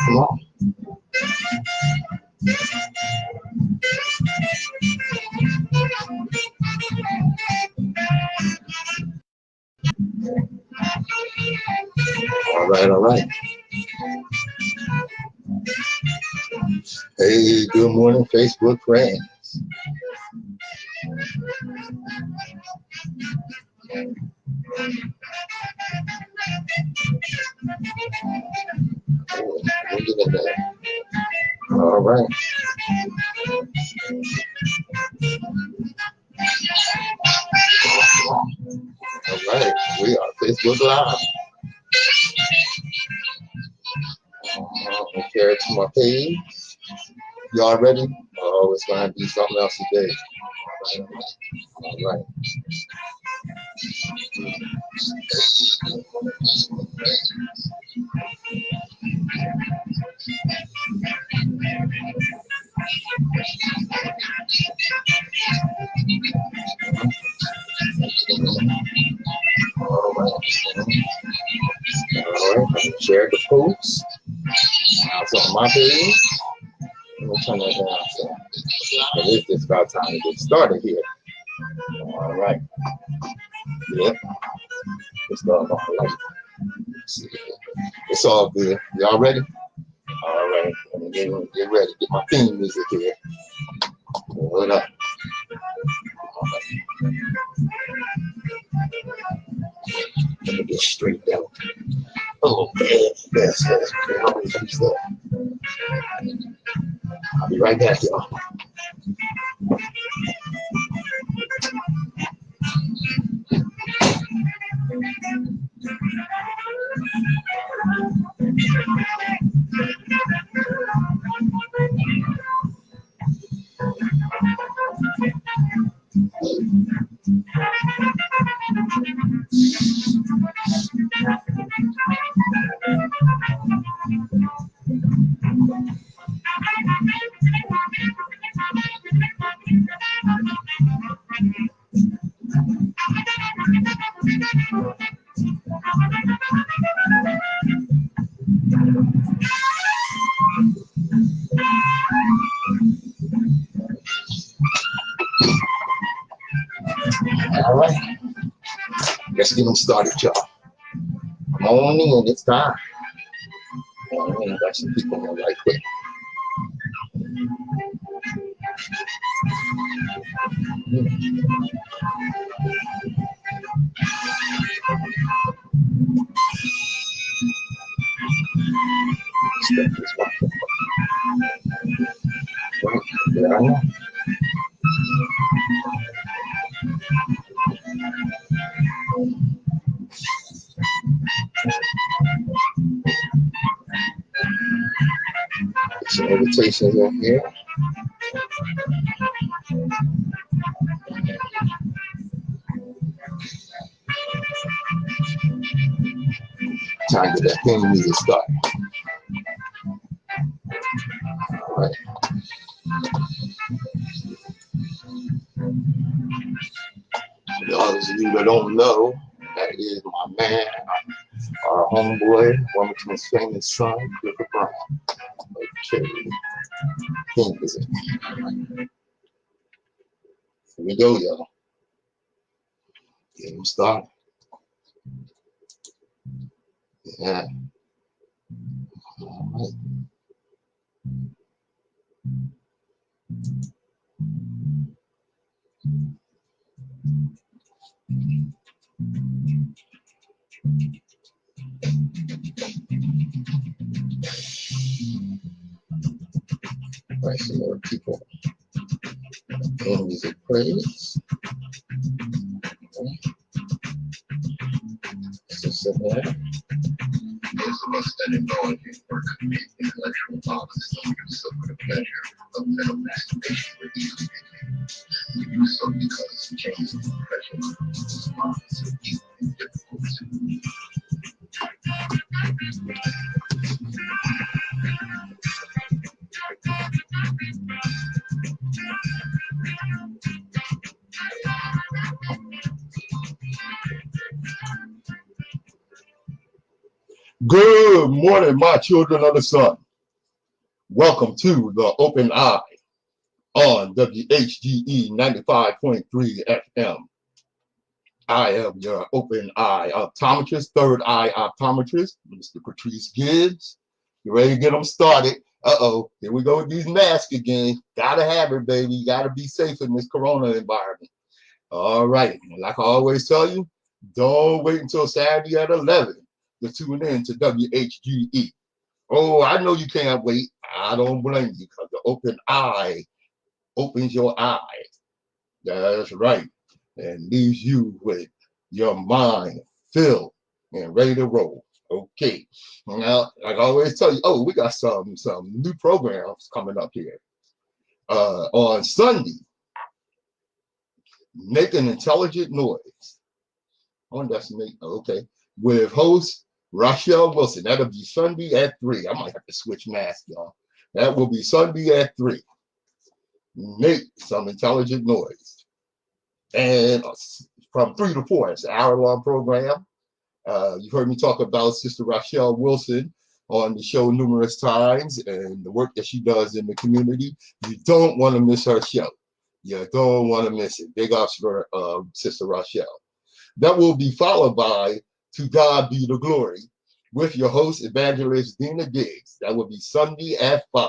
Come on. All right. Hey, good morning, Facebook friends. Oh, look at that. All right. All right, we are Facebook Live. Share it to my page. Y'all ready? Oh, it's going to be something else today. All right. All right. Share the post. It's on my page. Let me turn that down. But it's just about time to get started here. All right. Yep. Let's start off light. It's all good. Y'all ready? All right. Let me get ready. Get my theme music here. Hold up. All right. Let me get straight down. Oh, yes. I'll be right back, y'all. All right, let's get them started, y'all. Come on in, it's time. I got some people on right quick. Some invitations on here. Time to get that thing music started. All right. For those of you that don't know, that is my man, our homeboy, Wilmington's famous son, Clifford Brown. Okay. Theme music. Here we go, y'all. Get him started. Yeah. All right. Right, some more people. And music praise. So there. Those of us that indulge in or commit intellectual violence don't do so for the pleasure of mental masturbation or easily. We do so because the chains of oppression are so deep and difficult to. Good morning, my children of the sun. Welcome to the Open Eye on WHGE 95.3 FM. I am your Open Eye optometrist, third eye optometrist, Mr. Patrice Gibbs. You ready to get them started? Here we go with these masks again. Gotta have it, baby. Gotta be safe in this corona environment. All right, like I always tell you, don't wait until Saturday at 11 to tune in to WHGE. Oh, I know you can't wait. I don't blame you, because the Open Eye opens your eyes. That's right. And leaves you with your mind filled and ready to roll. Okay. Now, like I always tell you, we got some new programs coming up here. On Sunday, Make an Intelligent Noise. Okay. With host Rochelle Wilson. That'll be Sunday at 3. I might have to switch masks, y'all. That will be Sunday at 3. Make some intelligent noise. And from 3 to 4, it's an hour-long program. You've heard me talk about Sister Rochelle Wilson on the show numerous times and the work that she does in the community. You don't want to miss her show. You don't want to miss it. Big ups for Sister Rochelle. That will be followed by To God Be the Glory with your host, Evangelist Dina Gibbs. That will be Sunday at 5.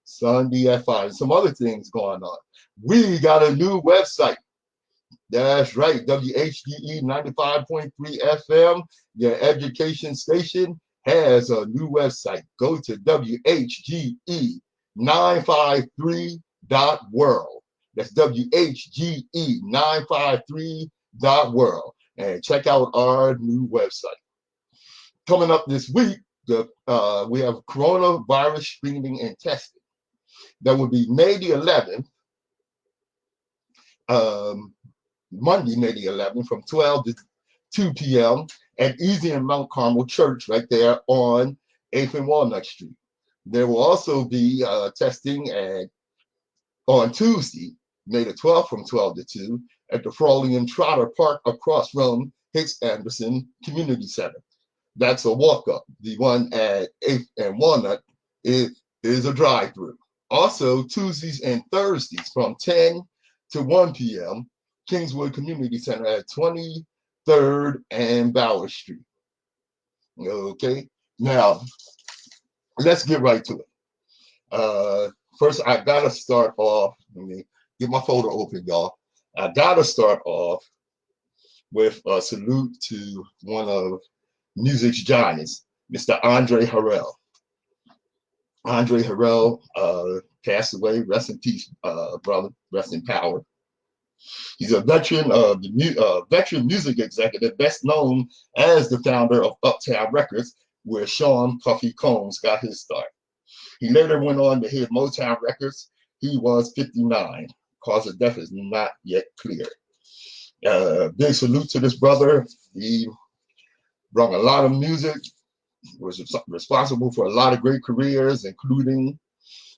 Sunday at 5. Some other things going on. We got a new website. That's right, WHGE 95.3 FM, your education station, has a new website. Go to WHGE953.world. That's WHGE953.world. And check out our new website. Coming up this week, we have coronavirus screening and testing. That will be May the 11th. Monday, May the 11th, from 12 to 2 p.m. at Easy and Mount Carmel Church, right there on 8th and Walnut Street. There will also be testing on Tuesday, May the 12th, from 12 to 2 at the Frawley and Trotter Park across from Hicks Anderson Community Center. That's a walk-up. The one at 8th and Walnut is a drive-through. Also, Tuesdays and Thursdays from 10 to 1 p.m., Kingswood Community Center at 23rd and Bauer Street. Okay, now let's get right to it. First, I gotta start off. Let me get my folder open, y'all. I gotta start off with a salute to one of music's giants, Mr. Andre Harrell. Andre Harrell passed away. Rest in peace, brother. Rest in power. He's a veteran of the veteran music executive, best known as the founder of Uptown Records, where Sean Puffy Combs got his start. He later went on to hit Motown Records. He was 59. Cause of death is not yet clear. Big salute to this brother. He brought a lot of music, was responsible for a lot of great careers, including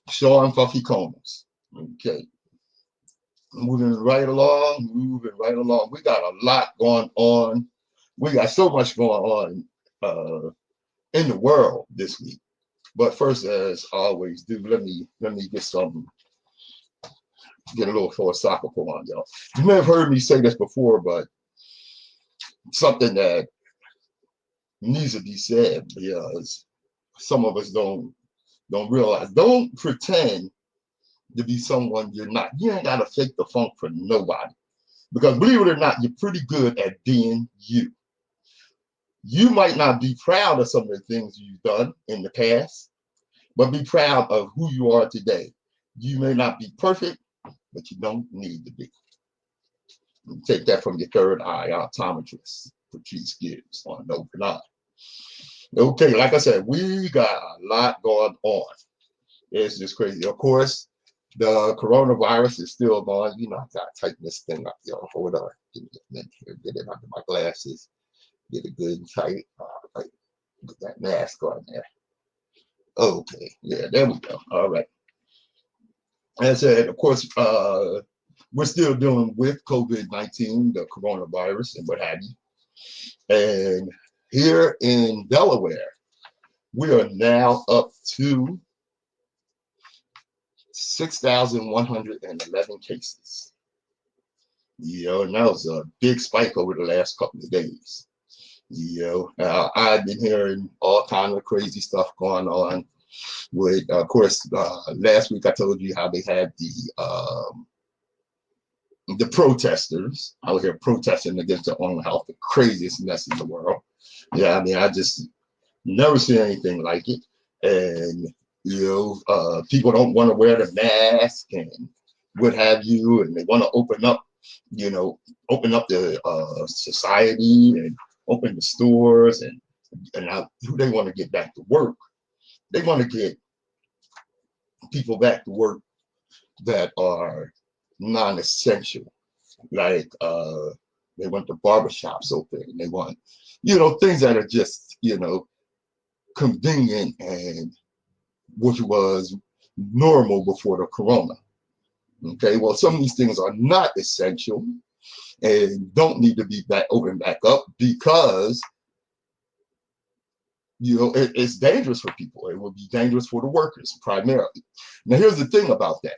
Sean Puffy Combs. Okay. Moving right along. We got a lot going on. We got so much going on in the world this week. But first, as I always do, let me get a little philosophical on y'all. You may have heard me say this before, but something that needs to be said, because some of us don't realize. Don't pretend to be someone you're not. You ain't gotta fake the funk for nobody. Because believe it or not, you're pretty good at being you. You might not be proud of some of the things you've done in the past, but be proud of who you are today. You may not be perfect, but you don't need to be. Take that from your third eye optometrist, Patrice Gibbs, on an Open Eye. Okay, like I said, we got a lot going on. It's just crazy. Of course, the coronavirus is still going. You know, I gotta tighten this thing up, y'all. Hold on. Give me a minute here. Get it under my glasses. Get it good and tight. Right. Get that mask on there. Okay. Yeah, there we go. All right. As I said, of course, we're still dealing with COVID-19, the coronavirus, and what have you. And here in Delaware, we are now up to 6,111 cases. And that was a big spike over the last couple of days. I've been hearing all kinds of crazy stuff going on with, of course, last week I told you how they had the protesters out here protesting against their own health, the craziest mess in the world. Yeah, I mean, I just never seen anything like it. And, people don't want to wear the mask and what have you, and they want to open up the society and open the stores, and now they want to get back to work. They want to get people back to work that are non-essential, like they want the barbershops open, and they want things that are just convenient and which was normal before the corona. Okay, well, some of these things are not essential and don't need to be opened back up because it's dangerous for people. It will be dangerous for the workers primarily. Now, here's the thing about that.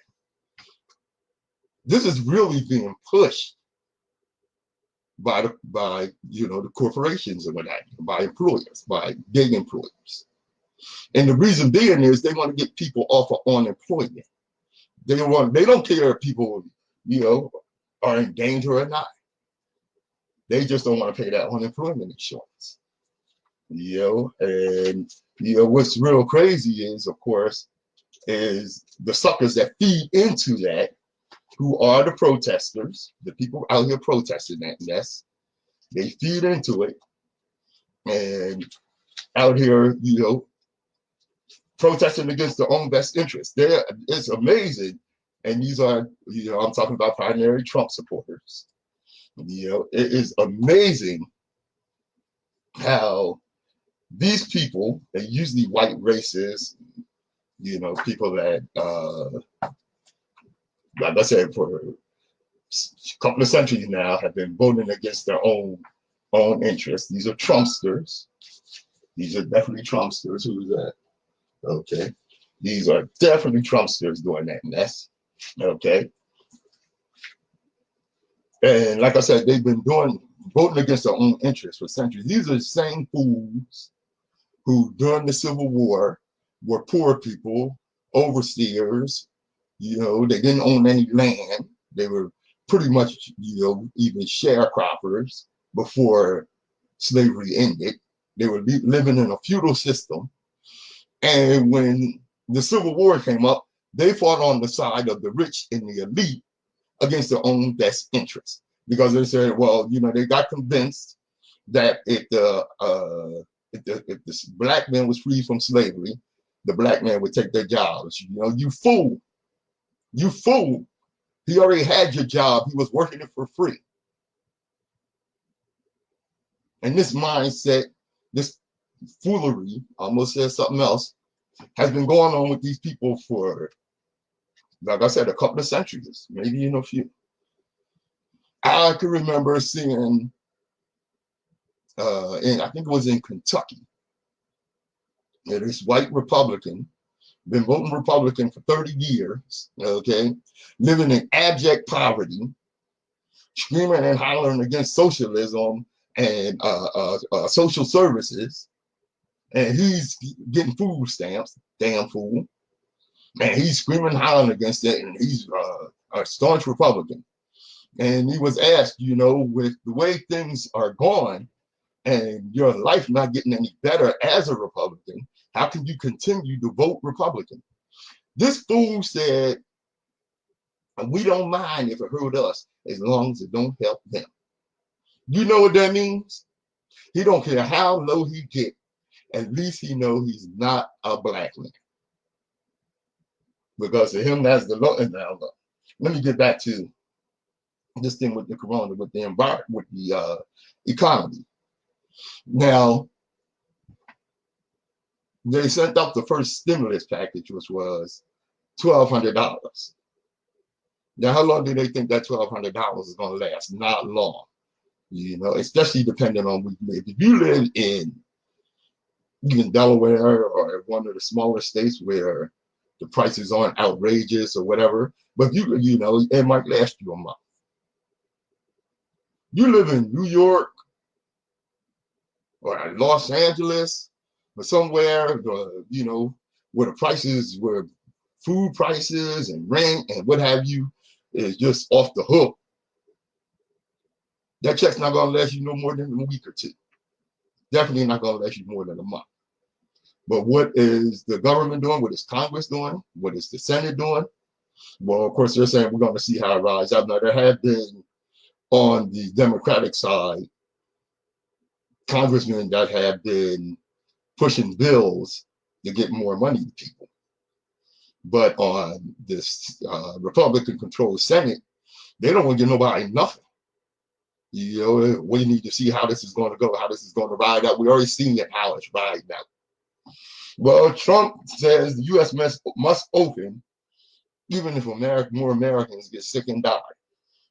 This is really being pushed by the corporations and what have you, by employers, by big employers. And the reason being is they want to get people off of unemployment. They don't care if people, are in danger or not. They just don't want to pay that unemployment insurance. And what's real crazy is, of course, is the suckers that feed into that, who are the protesters, the people out here protesting that mess. They feed into it and out here, protesting against their own best interests. It's amazing. And these are, I'm talking about primary Trump supporters. It is amazing how these people, and usually white races, people that, like I said, for a couple of centuries now, have been voting against their own interests. These are Trumpsters. These are definitely Trumpsters. Who's that? Okay. These are definitely Trumpsters doing that mess. Okay. And like I said, they've been voting against their own interests for centuries. These are the same fools who, during the Civil War, were poor people, overseers. They didn't own any land. They were pretty much, even sharecroppers before slavery ended. They were living in a feudal system. And when the Civil War came up, they fought on the side of the rich and the elite against their own best interests, because they said, well, they got convinced that if the black man was free from slavery, the black man would take their jobs. You fool. You fool. He already had your job. He was working it for free. And this mindset, this foolery, I almost said something else, has been going on with these people for, like I said, a couple of centuries, maybe a few. I can remember seeing, I think it was in Kentucky, this white Republican, been voting Republican for 30 years, okay, living in abject poverty, screaming and hollering against socialism and social services, and he's getting food stamps, damn fool, and he's screaming and hollering against it, and he's a staunch Republican. And he was asked, with the way things are going and your life not getting any better as a Republican, how can you continue to vote Republican? This fool said, we don't mind if it hurt us as long as it don't help them. You know what that means? He don't care how low he get. At least he know he's not a black man. Because to him, that's the law. Now, let me get back to this thing with the corona, with the environment, with the economy. Now, they sent out the first stimulus package, which was $1,200. Now, how long do they think that $1,200 is going to last? Not long, especially depending on where you live. If you live in even Delaware or one of the smaller states where the prices aren't outrageous or whatever. But you know, it might last you a month. You live in New York or Los Angeles or somewhere, you know, where the prices, where food prices and rent and what have you is just off the hook. That check's not going to last you no more than a week or two. Definitely not going to last you more than a month. But what is the government doing? What is Congress doing? What is the Senate doing? Well, of course, they're saying we're going to see how it rises up. Now, there have been on the Democratic side congressmen that have been pushing bills to get more money to people. But on this Republican-controlled Senate, they don't want to give nobody nothing. You know, we need to see how this is going to go, how this is going to ride out. We're already seeing it how it's riding out. Well, Trump says the U.S. must open even if more Americans get sick and die.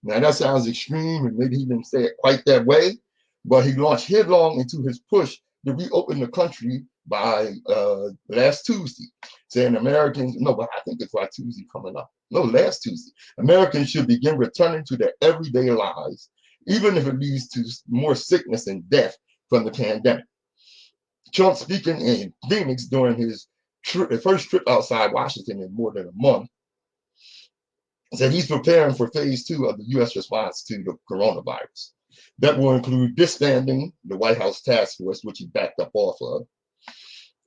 Now, that sounds extreme, and maybe he didn't say it quite that way, but he launched headlong into his push to reopen the country by last Tuesday, saying Americans, no, but I think it's by Tuesday coming up. No, last Tuesday. Americans should begin returning to their everyday lives, even if it leads to more sickness and death from the pandemic. Trump speaking in Phoenix during his first trip outside Washington in more than a month, said he's preparing for phase 2 of the U.S. response to the coronavirus. That will include disbanding the White House task force, which he backed up off of,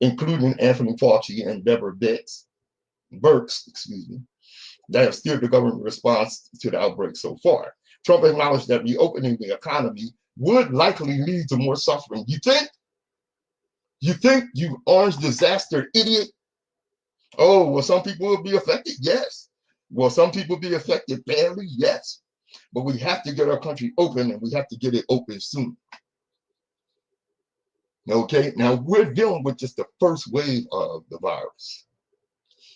including Anthony Fauci and Deborah Birx, that have steered the government response to the outbreak so far. Trump acknowledged that reopening the economy would likely lead to more suffering. You think? You think, you orange disaster idiot? Oh, well, some people will be affected? Yes. Will some people be affected badly? Yes. But we have to get our country open, and we have to get it open soon. Okay, now we're dealing with just the first wave of the virus.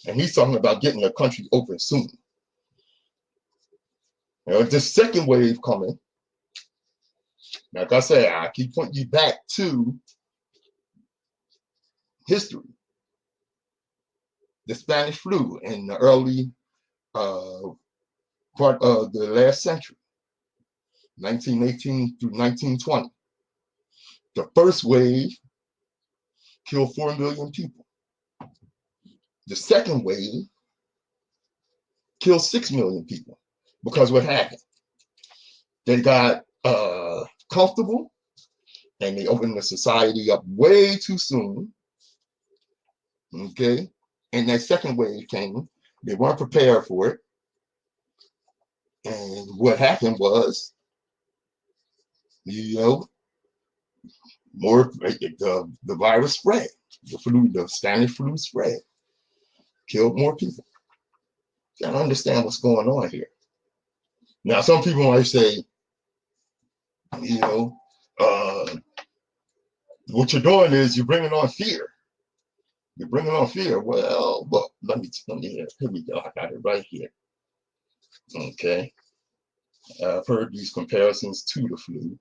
And he's talking about getting the country open soon. Now, the second wave coming, like I said, I keep pointing you back to history. The Spanish flu in the early part of the last century, 1918 through 1920. The first wave killed 4 million people. The second wave killed 6 million people. Because what happened? They got comfortable, and they opened the society up way too soon. Okay? And that second wave came. They weren't prepared for it. And what happened was, you know, the virus spread. The Spanish flu spread. Killed more people. You gotta understand what's going on here. Now, some people might say, you know, what you're doing is you're bringing on fear. You're bringing on fear. Well, look, let me here we go. I got it right here. Okay. I've heard these comparisons to the flu.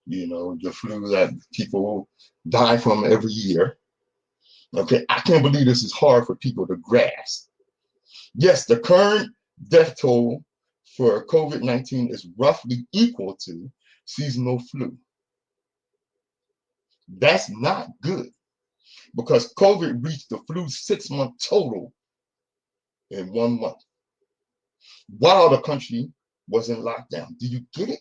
You know, the flu that people die from every year. Okay, I can't believe this is hard for people to grasp. Yes, the current death toll for COVID-19 is roughly equal to seasonal flu. That's not good, because COVID reached the flu 6-month total in 1 month while the country was in lockdown. Do you get it?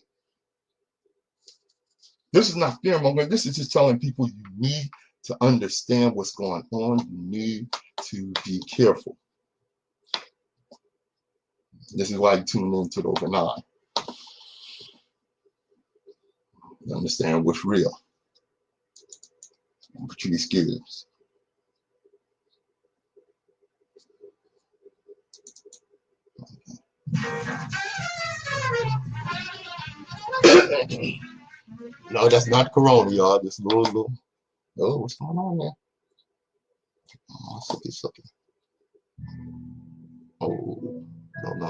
This is not fear-mongering. This is just telling people you need to understand what's going on. You need to be careful. This is why you tune in to the Open Eye. You understand what's real. Patrice Gibbs. No, that's not Corona, y'all. This little. Oh, what's going on there? Oh, sucky. Oh, no.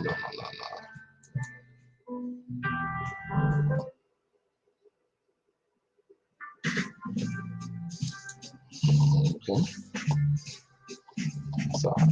Okay. Sorry.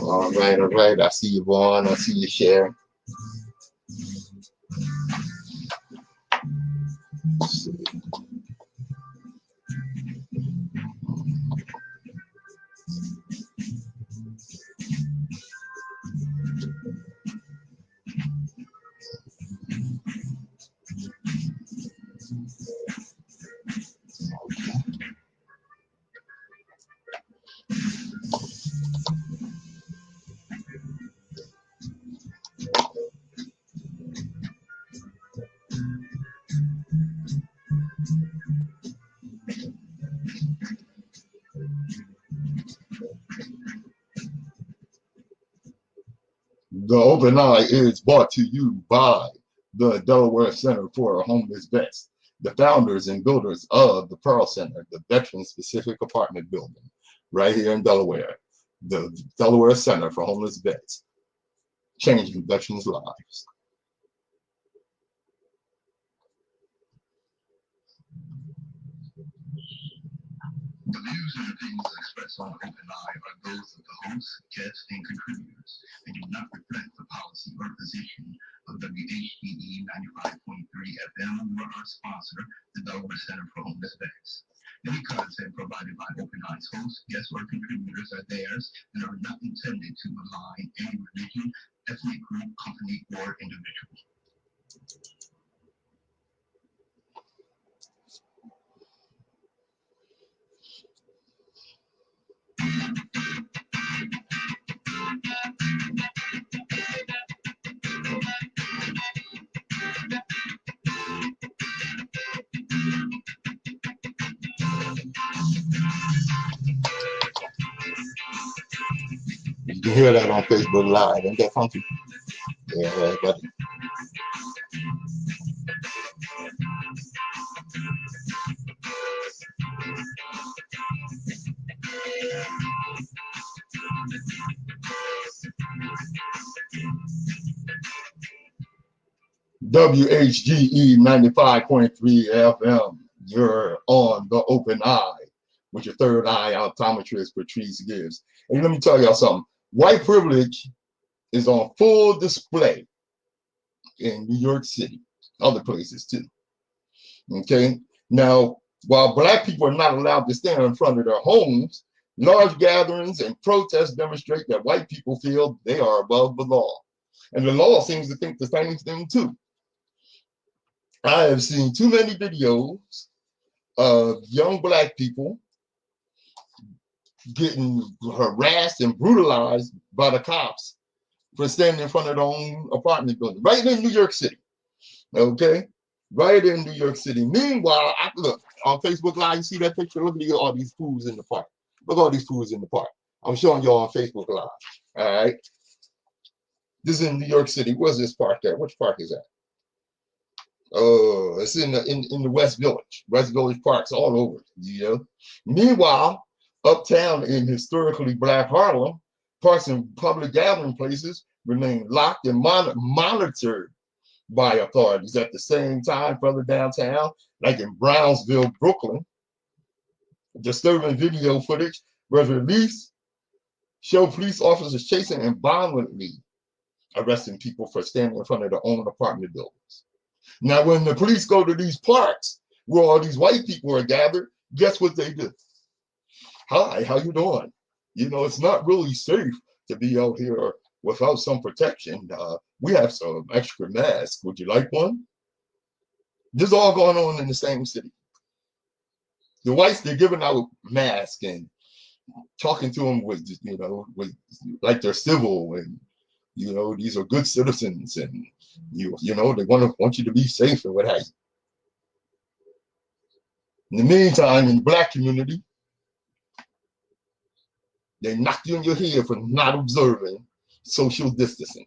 All right. I see you, Vaughn. I see you, share. The Open Eye is brought to you by the Delaware Center for Homeless Vets, the founders and builders of the Pearl Center, the veteran-specific apartment building right here in Delaware, the Delaware Center for Homeless Vets, changing veterans' lives. The views and opinions expressed on Open Eye are those of the hosts, guests, and contributors, and do not reflect the policy or position of WHGE 95.3 FM or our sponsor, the Delaware Center for Homeless Vets. Any content provided by Open Eye's hosts, guests, or contributors are theirs and are not intended to malign any religion, ethnic group, company, or individual. You can hear that on Facebook Live. Ain't that funky? Yeah, but WHGE 95.3 FM. You're on the Open Eye with your third eye optometrist, Patrice Gibbs. And let me tell y'all something. White privilege is on full display in New York City, other places too. Okay? Now, while black people are not allowed to stand in front of their homes, large gatherings and protests demonstrate that white people feel they are above the law. And the law seems to think the same thing too. I have seen too many videos of young black people getting harassed and brutalized by the cops for standing in front of their own apartment building, right in New York City. Okay? Right in New York City. Meanwhile, look, on Facebook Live, you see that picture? Look at all these fools in the park. Look at all these fools in the park. I'm showing y'all on Facebook Live. All right? This is in New York City. Where's this park at? Which park is that? Oh, it's in the West Village. West Village parks all over, you know. Meanwhile, uptown in historically black Harlem, parks and public gathering places remain locked and monitored by authorities. At the same time, further downtown, like in Brownsville, Brooklyn, disturbing video footage was released, show police officers chasing and violently arresting people for standing in front of their own apartment buildings. Now, when the police go to these parks where all these white people are gathered, guess what they do? Hi, how you doing? You know, it's not really safe to be out here without some protection. We have some extra masks. Would you like one? This is all going on in the same city. The whites, they're giving out masks and talking to them with, you know, like they're civil and, you know, these are good citizens and, you know, they want you to be safe and what have you. In the meantime, in the black community, they knock you in your head for not observing social distancing.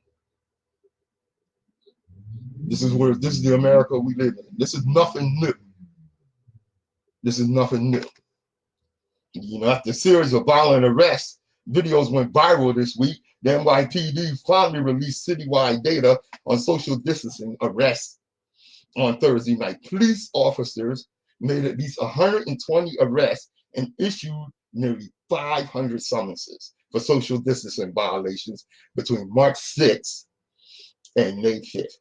This is the America we live in. This is nothing new. This is nothing new. You know, after a series of violent arrests, videos went viral this week. The NYPD finally released citywide data on social distancing arrests. On Thursday night, police officers made at least 120 arrests and issued nearly 500 summonses for social distancing violations between March 6th and May 5th.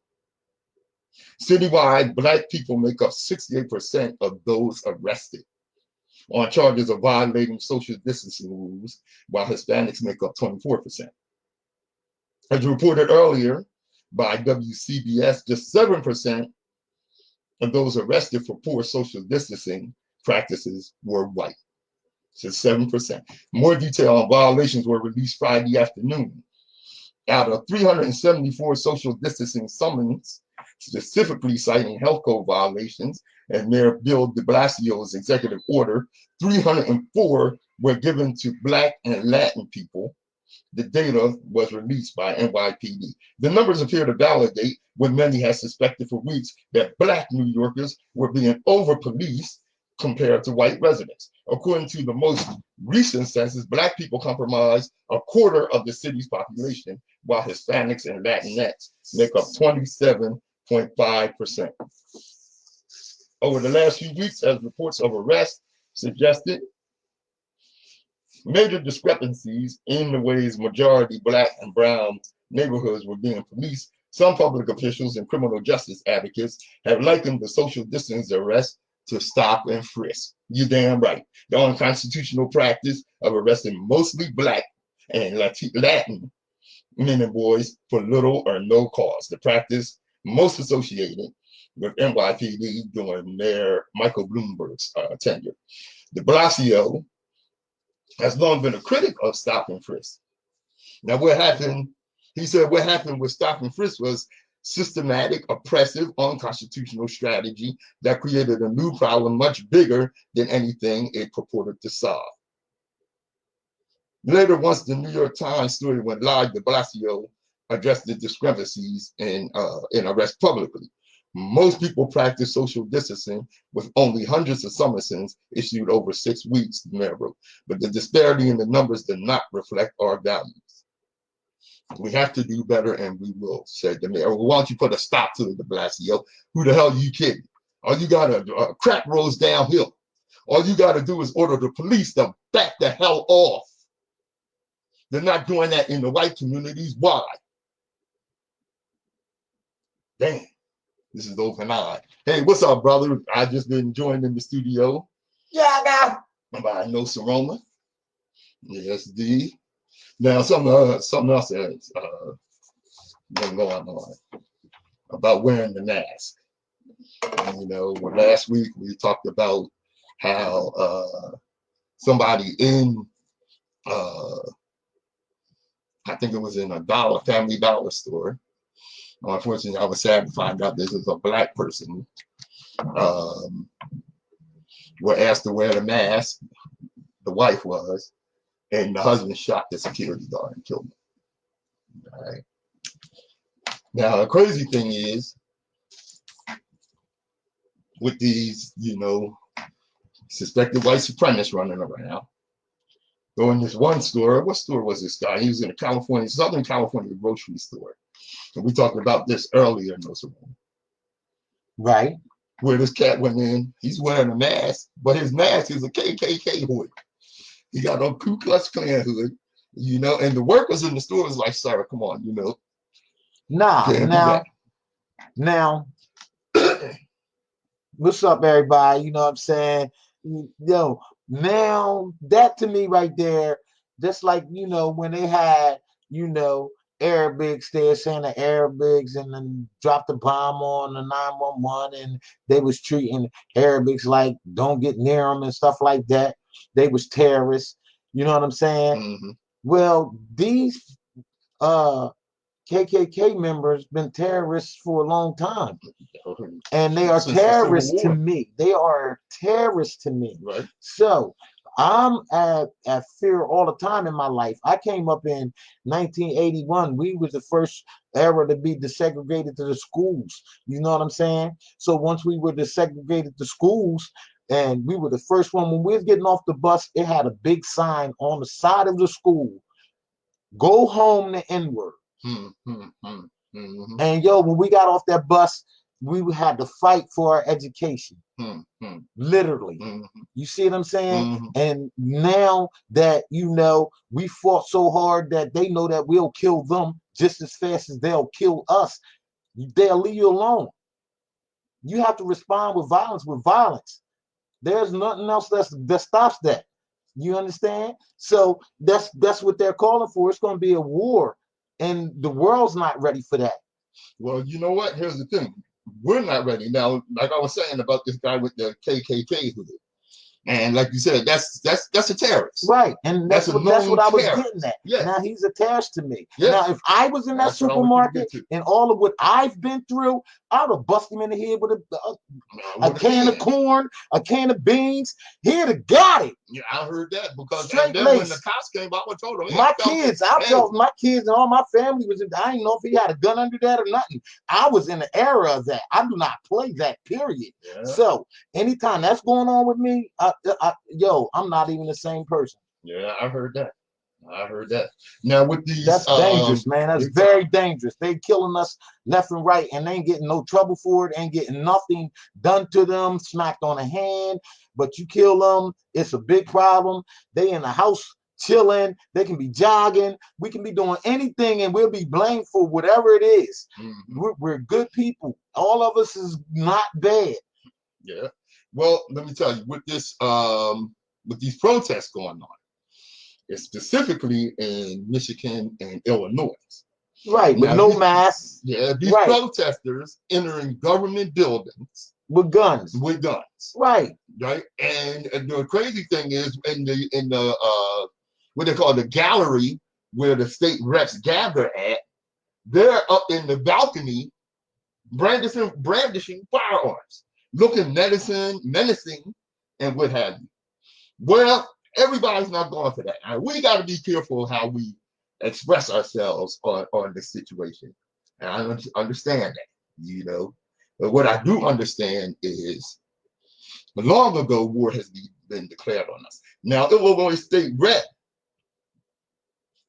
Citywide, Black people make up 68% of those arrested on charges of violating social distancing rules, while Hispanics make up 24%. As reported earlier by WCBS, just 7% of those arrested for poor social distancing practices were white. So 7%. More detail on violations were released Friday afternoon. Out of 374 social distancing summons, specifically citing health code violations and Mayor Bill de Blasio's executive order, 304 were given to Black and Latin people. The data was released by NYPD. The numbers appear to validate what many had suspected for weeks, that Black New Yorkers were being over-policed compared to white residents. According to the most recent census, Black people comprise a quarter of the city's population, while Hispanics and Latinx make up 27.5%. Over the last few weeks, as reports of arrests suggested, major discrepancies in the ways majority Black and brown neighborhoods were being policed, some public officials and criminal justice advocates have likened the social distance arrest to stop and frisk. You're damn right. The unconstitutional practice of arresting mostly Black and Latin men and boys for little or no cause. The practice most associated with NYPD during Mayor Michael Bloomberg's tenure. De Blasio has long been a critic of stop and frisk. Now, what happened? He said what happened with stop and frisk was systematic, oppressive, unconstitutional strategy that created a new problem much bigger than anything it purported to solve. Later, once the New York Times story went live, de Blasio addressed the discrepancies in arrest publicly. Most people practice social distancing with only hundreds of summonses issued over 6 weeks, the mayor wrote. But the disparity in the numbers did not reflect our values. We have to do better, and we will, said the mayor. Well, why don't you put a stop to it, de Blasio? Who the hell are you kidding? All you got to crap rolls downhill. All you got to do is order the police to back the hell off. They're not doing that in the white communities. Why? Damn. This is open eye. Hey, what's up, brother? I just been joined in the studio. Yeah, now. By Nsoromma. Yes, D. Now, something else has been going on about wearing the mask. And, you know, last week we talked about how somebody in, I think it was in a Family Dollar store. Unfortunately, I was sad to find out this is a Black person. Were asked to wear the mask. The wife was, and the husband shot the security guard and killed him. All right. Now, the crazy thing is, with these, you know, suspected white supremacists running around, go in this one store. What store was this guy? He was in a Southern California grocery store. And we talked about this earlier in those rooms. Right. Where this cat went in, he's wearing a mask, but his mask is a KKK hood. He got a Ku Klux Klan hood, you know, and the workers in the store was like, sir, come on, you know. Now, what's up, everybody? You know what I'm saying? Yo, now that to me right there, just like, you know, when they had, you know, Arabics there saying the Arabics and then dropped the bomb on the 911 and they was treating Arabics like don't get near them and stuff like that. They was terrorists. You know what I'm saying? Mm-hmm. Well, these KKK members been terrorists for a long time. And they are terrorists to me. They are terrorists to me. Right. So I'm at fear all the time in my life. I came up in 1981. We was the first era to be desegregated to the schools. You know what I'm saying? So once we were desegregated to schools, and we were the first one, when we was getting off the bus, it had a big sign on the side of the school, "Go home the N-word." Mm-hmm. Mm-hmm. And yo, when we got off that bus, we had to fight for our education. Literally. You see what I'm saying? And now that, you know, we fought so hard that they know that we'll kill them just as fast as they'll kill us, they'll leave you alone. You have to respond with violence with violence. There's nothing else that stops that. You understand? So that's what they're calling for. It's going to be a war, and the world's not ready for that. Well, you know what? Here's the thing. We're not ready. Now, like I was saying about this guy with the KKK hood. And like you said, that's a terrorist. Right. And that's what I was getting at. Yes. Now he's attached to me. Yes. Now, if I was in that supermarket and all of what I've been through, I would have busted him in the head with a can of corn, a can of beans. He'd have got it. Yeah, I heard that because straight then when the cops came, I told them, my kids and all my family was in, I didn't know if he had a gun under that or nothing. I was in the era of that. I do not play that, period. Yeah. So anytime that's going on with me, I'm not even the same person. Yeah, I heard that. Now with these, that's dangerous, man. That's very dangerous. They killing us left and right, and they ain't getting no trouble for it. Ain't getting nothing done to them, smacked on the hand. But you kill them, it's a big problem. They in the house chilling. They can be jogging. We can be doing anything, and we'll be blamed for whatever it is. We're good people. All of us is not bad. Yeah. Well, let me tell you, with this, with these protests going on, it's specifically in Michigan and Illinois. Right, with no masks. Yeah, these protesters entering government buildings with guns. Right. Right. And the crazy thing is, in the what they call the gallery where the state reps gather at, they're up in the balcony brandishing firearms, looking menacing, and what have you. Well, everybody's not going for that. And we got to be careful how we express ourselves on this situation. And I understand that, you know. But what I do understand is, long ago, war has been declared on us. Now, Illinois State Rep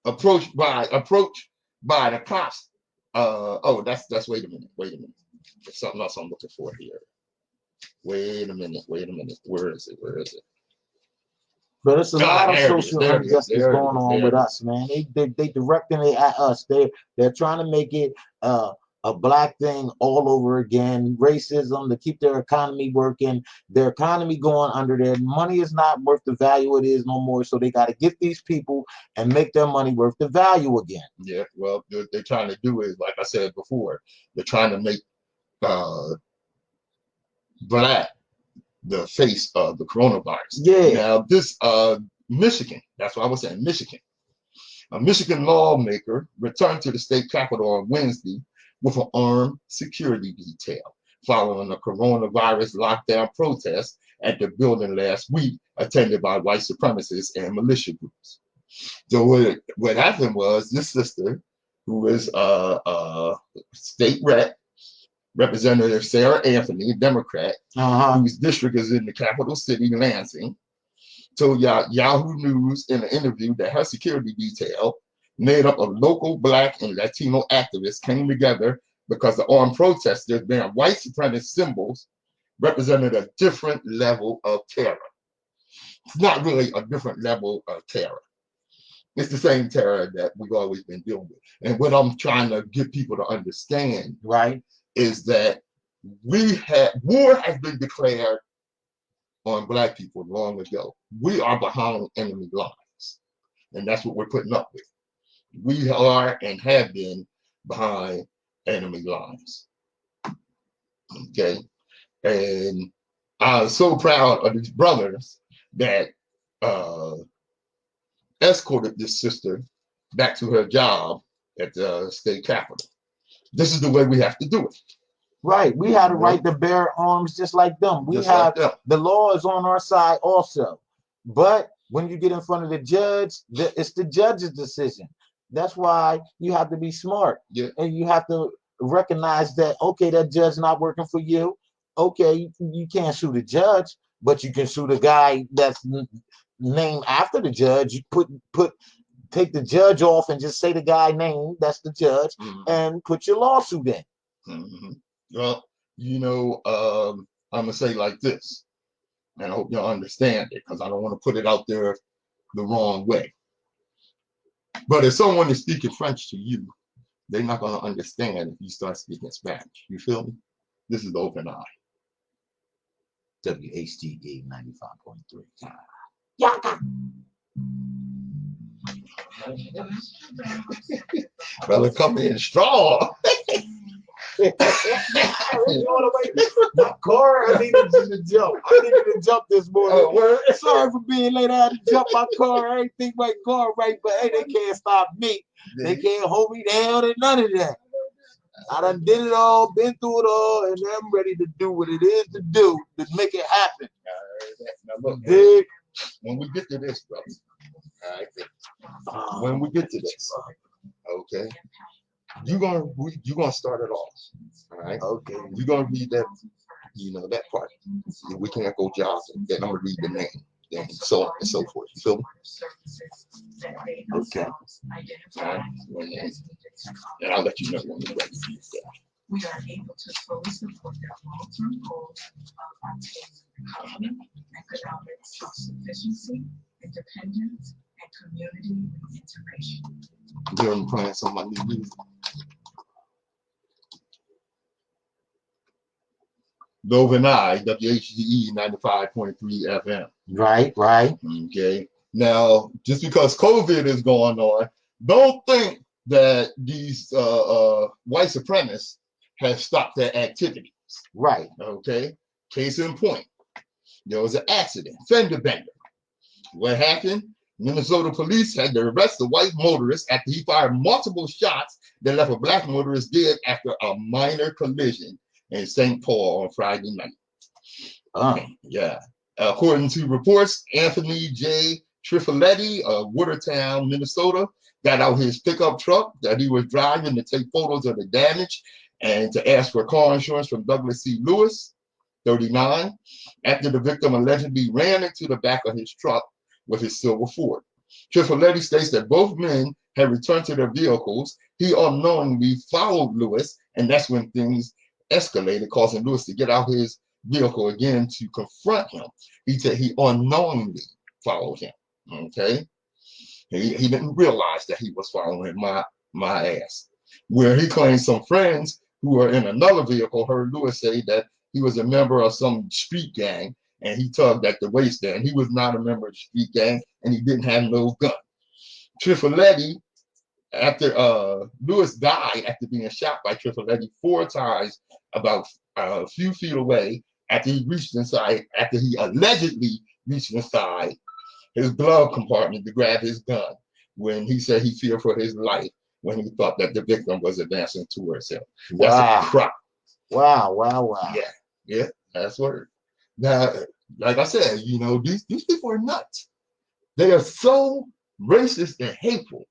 approached by the cops. That's wait a minute. There's something else I'm looking for here. Wait a minute. Where is it? But it's a lot of social injustice going on with us, man. They directing it at us. They're trying to make it a black thing all over again. Racism to keep their economy working. Their economy going under. Their money is not worth the value it is no more. So they got to get these people and make their money worth the value again. Yeah. Well, they're trying to do is, like I said before, they're trying to make black the face of the coronavirus. Yeah. Now this Michigan, that's what I was saying, Michigan. A Michigan lawmaker returned to the state capitol on Wednesday with an armed security detail following a coronavirus lockdown protest at the building last week, attended by white supremacists and militia groups. So what happened was, this sister, who is state Representative Sarah Anthony, a Democrat, whose district is in the capital city, Lansing, told Yahoo News in an interview that her security detail, made up of local Black and Latino activists, came together because the armed protesters bearing white supremacist symbols represented a different level of terror. It's not really a different level of terror. It's the same terror that we've always been dealing with. And what I'm trying to get people to understand, is that war has been declared on Black people long ago. We are behind enemy lines, and that's what we're putting up with. We are and have been behind enemy lines. Okay, and I'm so proud of these brothers that escorted this sister back to her job at the state capitol. This is the way we have to do it. Right. We have the right to bear arms just like them. The law is on our side also. But when you get in front of the judge, it's the judge's decision. That's why you have to be smart. Yeah. And you have to recognize that, okay, that judge not working for you. Okay, you can't sue the judge, but you can sue the guy that's named after the judge. You take the judge off and just say the guy name, that's the judge, and put your lawsuit in. Well, you know, I'm gonna say like this, and I hope y'all understand it, because I don't want to put it out there the wrong way. But if someone is speaking French to you, they're not gonna understand if you start speaking Spanish. You feel me? This is the open eye. WHGE 95.3. Yaka. Brother, come in strong. My car, I needed you to jump. I needed to jump this morning. Sorry for being late. I had to jump my car. I ain't think my car right, but hey, they can't stop me. They can't hold me down and none of that. I done did it all, been through it all, and I'm ready to do what it is to do to make it happen. Now look, when we get to this, brother, all right, when we get to this, okay, you're gonna start it off, all right? Okay. You're gonna read that, you know, that part. We can't go Johnson. Then I'm gonna read the name, and so on and so forth. You feel me? Okay. All right. And I'll let you know when we're ready to use that. We are able to fully support their long-term goals of obtaining economy, economic self-sufficiency, independence, and community integration. You're playing some of my new music. Dove and I, WHGE 95.3 FM. Right, right. Okay. Now, just because COVID is going on, don't think that these white supremacists have stopped their activities. Right. Okay. Case in point, there was an accident, fender bender. What happened? Minnesota police had to arrest the white motorist after he fired multiple shots that left a black motorist dead after a minor collision in St. Paul on Friday night. Yeah. According to reports, Anthony J. Trifoletti of Watertown, Minnesota, got out his pickup truck that he was driving to take photos of the damage and to ask for car insurance from Douglas C. Lewis, 39, after the victim allegedly ran into the back of his truck with his silver Ford. Trifoletti states that both men had returned to their vehicles. He unknowingly followed Lewis, and that's when things escalated, causing Lewis to get out his vehicle again to confront him. He said he unknowingly followed him. Okay, he didn't realize that he was following my ass. Where he claims some friends who were in another vehicle heard Lewis say that he was a member of some street gang, and he tugged at the waistband. He was not a member of the street gang, and he didn't have no gun. Trifoletti, after Lewis died after being shot by Trifoletti 4 times about a few feet away, after he reached inside, after he allegedly reached inside his glove compartment to grab his gun, when he said he feared for his life when he thought that the victim was advancing towards him. That's a crop. Wow, wow, wow. Yeah, that's word. Now, like I said, you know, these people are nuts. They are so racist and hateful,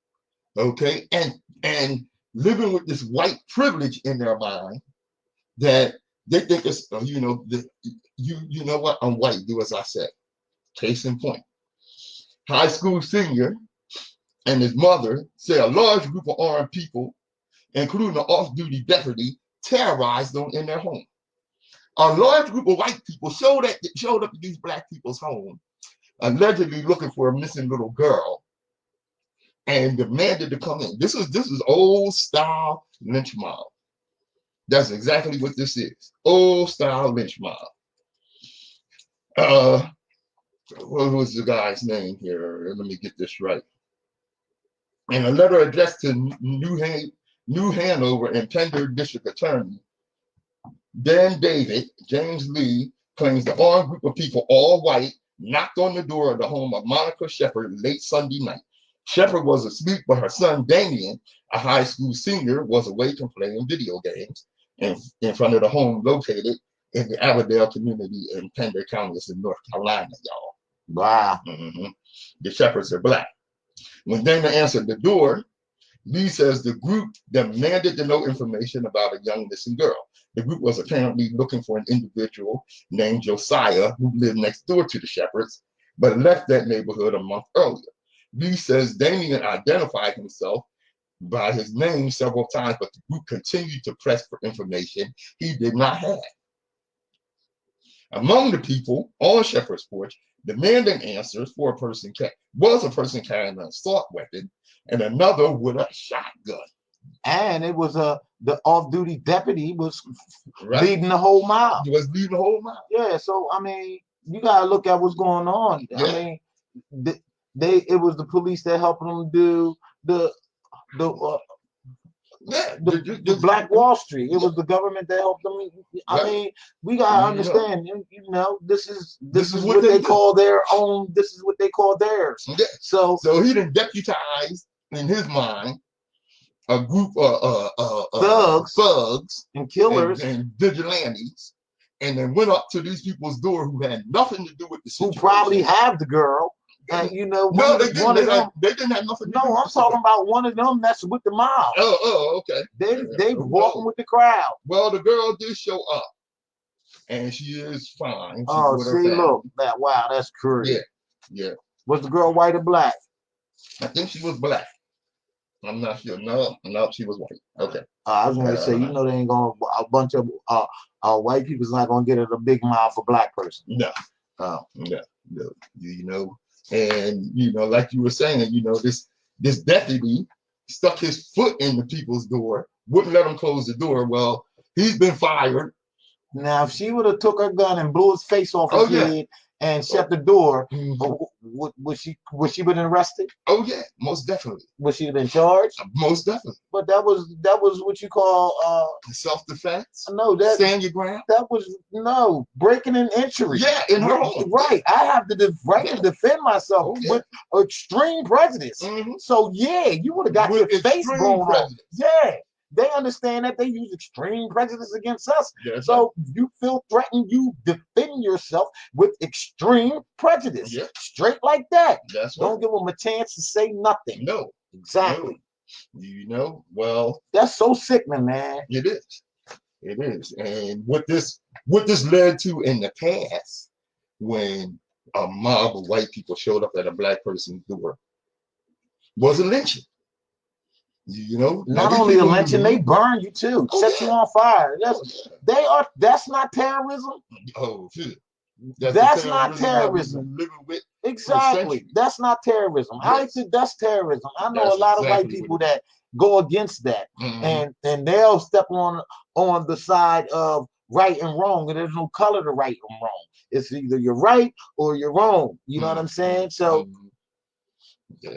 okay, and living with this white privilege in their mind that they think it's, you know, you know what, I'm white, do as I say. Case in point. High school senior and his mother say a large group of armed people, including an off-duty deputy, terrorized them in their home. A large group of white people showed up at these black people's home, allegedly looking for a missing little girl, and demanded to come in. This is old style lynch mob. That's exactly what this is. Old style lynch mob. What was the guy's name here? Let me get this right. In a letter addressed to New Hanover and Pender District Attorney Dan David, James Lee claims the armed group of people, all white, knocked on the door of the home of Monica Shepard late Sunday night. Shepard was asleep, but her son Damien, a high school senior, was awake and playing video games in front of the home located in the Avondale community in Pender County, in North Carolina, y'all. Wow. The Shepards are black. When Damien answered the door, Lee says the group demanded to know information about a young missing girl. The group was apparently looking for an individual named Josiah who lived next door to the Shepards, but left that neighborhood a month earlier. Lee says Damien identified himself by his name several times, but the group continued to press for information he did not have. Among the people on Shepherd's porch demanding answers was a person carrying an assault weapon and another with a shotgun. And it was the off-duty deputy was Right. leading the whole mile. He was leading the whole mile. Yeah, so I mean, you gotta look at what's going on. Yeah. I mean, it was the police that helped them do the Black Wall Street. It was the government that helped them. I mean, we gotta understand. You know, this is what they call their own. This is what they call theirs. Yeah. So he didn't deputize in his mind a group of thugs and killers and vigilantes, and then went up to these people's door who had nothing to do with the situation. Who probably have the girl. And you know, no, they didn't. They didn't have nothing. No, I'm talking about one of them that's with the mob. Oh, okay. They walking with the crowd. Well, the girl did show up, and she is fine. See, look, wow, that's crazy. Yeah. Was the girl white or black? I think she was black. I'm not sure. No, she was white. Okay. I was gonna say, you know, they ain't gonna a bunch of white people's not gonna get it a big mile for black person. No. No. You know. And, you know, like you were saying, you know, this deputy stuck his foot in the people's door, wouldn't let them close the door. Well, he's been fired. Now, if she would have took her gun and blew his face off his head and shut the door, would she been arrested? Oh yeah, most definitely. Would she have been charged? Most definitely. But that was what you call self-defense. No, stand your ground. That was breaking and entry. Yeah, in her home. Right. I have the right to defend myself with extreme prejudice. So yeah, you would have got your face blown off. Yeah. They understand that they use extreme prejudice against us. Yes, so you feel threatened, you defend yourself with extreme prejudice. Yeah. Straight like that. Don't give them a chance to say nothing. No. Exactly. No. You know, well. That's so sickening, man. It is. It is. And what this led to in the past, when a mob of white people showed up at a black person's door, was a lynching. You know, not only a lynching, they burn you too, set you on fire. That's not terrorism. Oh, shit. That's not terrorism. Exactly. That's not terrorism. Yes. I think that's terrorism. I know a lot of white people that go against that, and they'll step on the side of right and wrong, and there's no color to right and wrong. It's either you're right or you're wrong. You know what I'm saying? So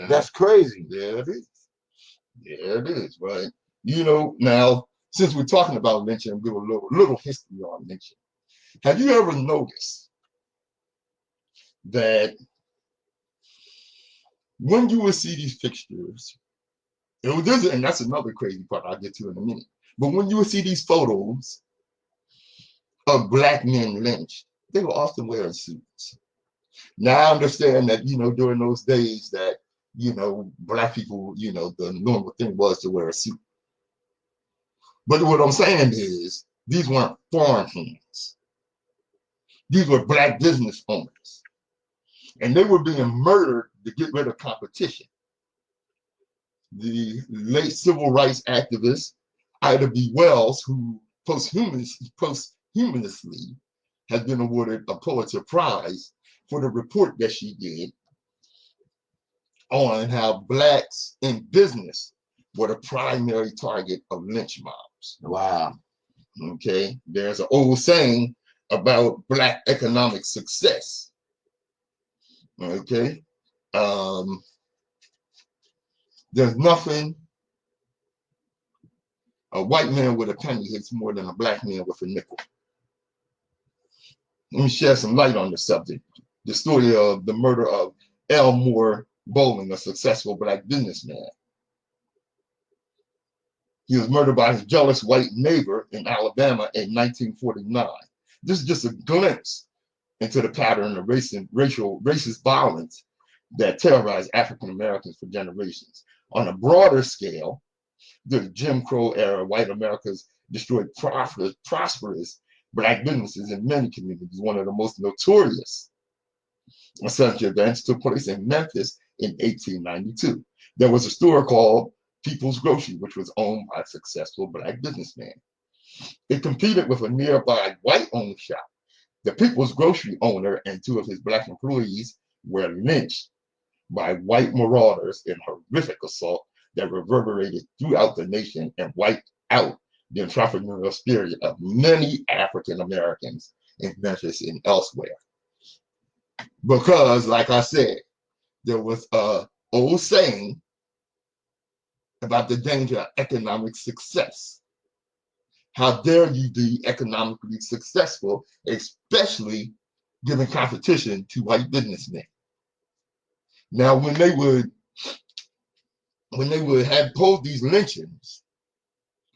that's crazy. Yeah, it is. Yeah, it is, right? You know, now, since we're talking about lynching, I'll give a little history on lynching. Have you ever noticed that when you would see these pictures, and that's another crazy part I'll get to in a minute, but when you would see these photos of black men lynched, they were often wearing suits. Now, I understand that, you know, during those days that, you know, black people, you know, the normal thing was to wear a suit. But what I'm saying is, these weren't foreign hands. These were black business owners. And they were being murdered to get rid of competition. The late civil rights activist, Ida B. Wells, who posthumously has been awarded a Pulitzer Prize for the report that she did on how blacks in business were the primary target of lynch mobs. Wow. Okay, there's an old saying about black economic success. Okay, there's nothing a white man with a penny hits more than a black man with a nickel. Let me shed some light on the subject. The story of the murder of Elmore Bowling, a successful black businessman. He was murdered by his jealous white neighbor in Alabama in 1949. This is just a glimpse into the pattern of racist violence that terrorized African Americans for generations. On a broader scale, the Jim Crow era white Americas destroyed prosperous black businesses in many communities. One of the most notorious such events took place in Memphis in 1892. There was a store called People's Grocery, which was owned by a successful black businessman. It competed with a nearby white-owned shop. The People's Grocery owner and two of his black employees were lynched by white marauders in horrific assault that reverberated throughout the nation and wiped out the entrepreneurial spirit of many African Americans in Memphis and elsewhere. Because, like I said, there was a old saying about the danger of economic success. How dare you be economically successful, especially giving competition to white businessmen? Now, when they would have hold these lynchings,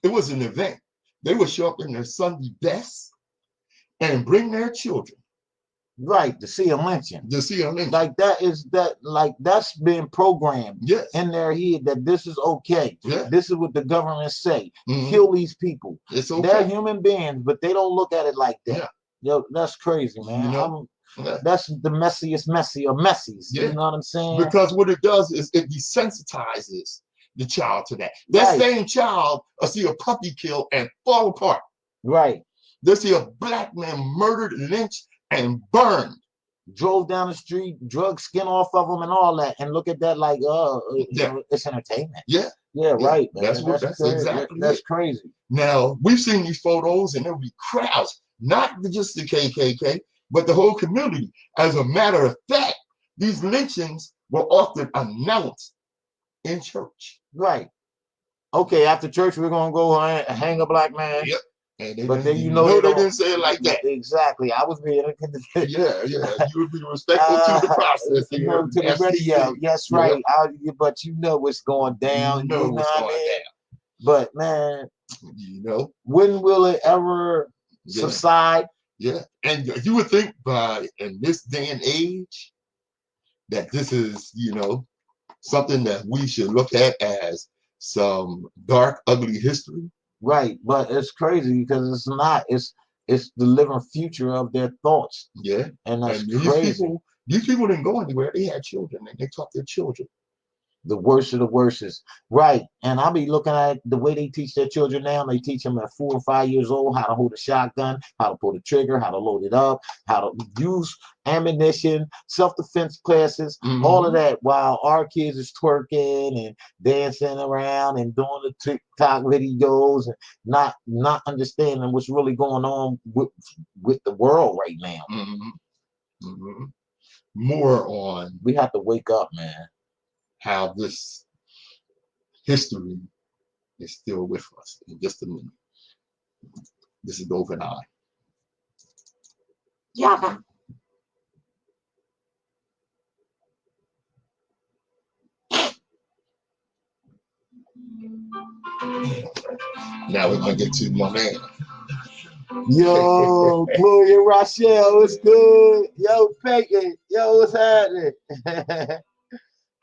it was an event. They would show up in their Sunday best and bring their children. Right, to see a lynching. To see a lynching. Like that's been programmed in their head that this is okay. Yeah. This is what the government say. Mhm. Kill these people. It's okay. They're human beings, but they don't look at it like that. Yeah. Yo, that's crazy, man. You know? That's the messiest messy of messies. Yeah. You know what I'm saying? Because what it does is it desensitizes the child to that. That same child will see a puppy kill and fall apart. Right. They'll see a black man murdered, lynched, and burned. Drove down the street, drug skin off of them and all that, and look at that like, it's entertainment. Yeah. Yeah, right, man. That's exactly That's crazy. Now, we've seen these photos and there'll be crowds, not just the KKK, but the whole community. As a matter of fact, these lynchings were often announced in church. Right. Okay, after church, we're going to go hang a black man. Yep. And but then they didn't say it like that. Exactly. I was being yeah. You would be respectful to the process. To the radio. Yes, right. But you know what's going down. You know what's going down. But man, when will it ever subside? Yeah. And you would think in this day and age that this is, something that we should look at as some dark, ugly history. Right, but it's crazy because it's not. It's the living future of their thoughts. Yeah, and that's crazy. These people didn't go anywhere. They had children, and they taught their children. The worst of the worstest. Right, and I'll be looking at the way they teach their children now. They teach them at 4 or 5 years old how to hold a shotgun, how to pull the trigger, how to load it up, how to use ammunition, self-defense classes, all of that, while our kids is twerking and dancing around and doing the TikTok videos and not understanding what's really going on with the world right now. More on we have to wake up, man. How this history is still with us. In just a minute. This is Open Eye. Yeah. Now we're gonna get to my man. Yo, Gloria Rochelle, what's good? Yo, Peyton, yo, what's happening?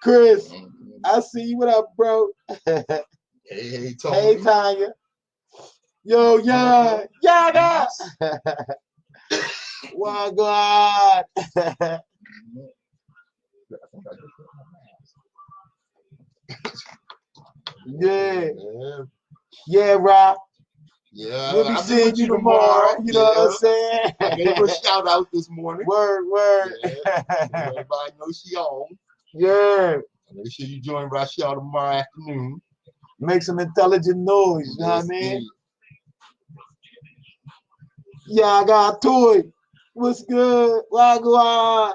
Chris, I see you. What up, bro? Hey, Tony. Hey, Tanya. Yo, Yaga. Wow, God. Yeah, Rob. Yeah, we'll be seeing you tomorrow. You know what I'm saying? I gave her a shout out this morning. Word. Yeah. Everybody knows she on. Yeah. Make sure you join Rochelle tomorrow afternoon. Make some intelligent noise, you know what I mean? Yeah, I got a toy. What's good? Wagwan.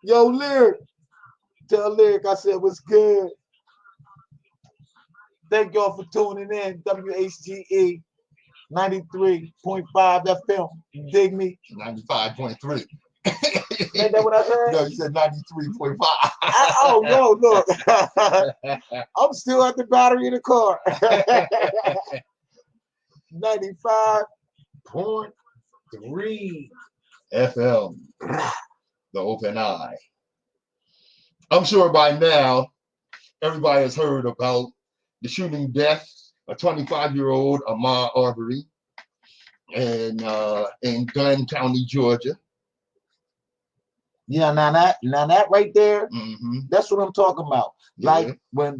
Yo, Lyric. Tell Lyric I said what's good. Thank y'all for tuning in. WHGE 93.5 FM. You dig me? 95.3. Ain't that what I said? No, you said 93.5. Oh, no, look. I'm still at the battery in the car. 95.3 FM. The Open Eye. I'm sure by now, everybody has heard about the shooting death of 25-year-old Ahmaud Arbery in Glenn County, Georgia. Yeah, now that right there, Mm-hmm. that's what I'm talking about. Like Yeah.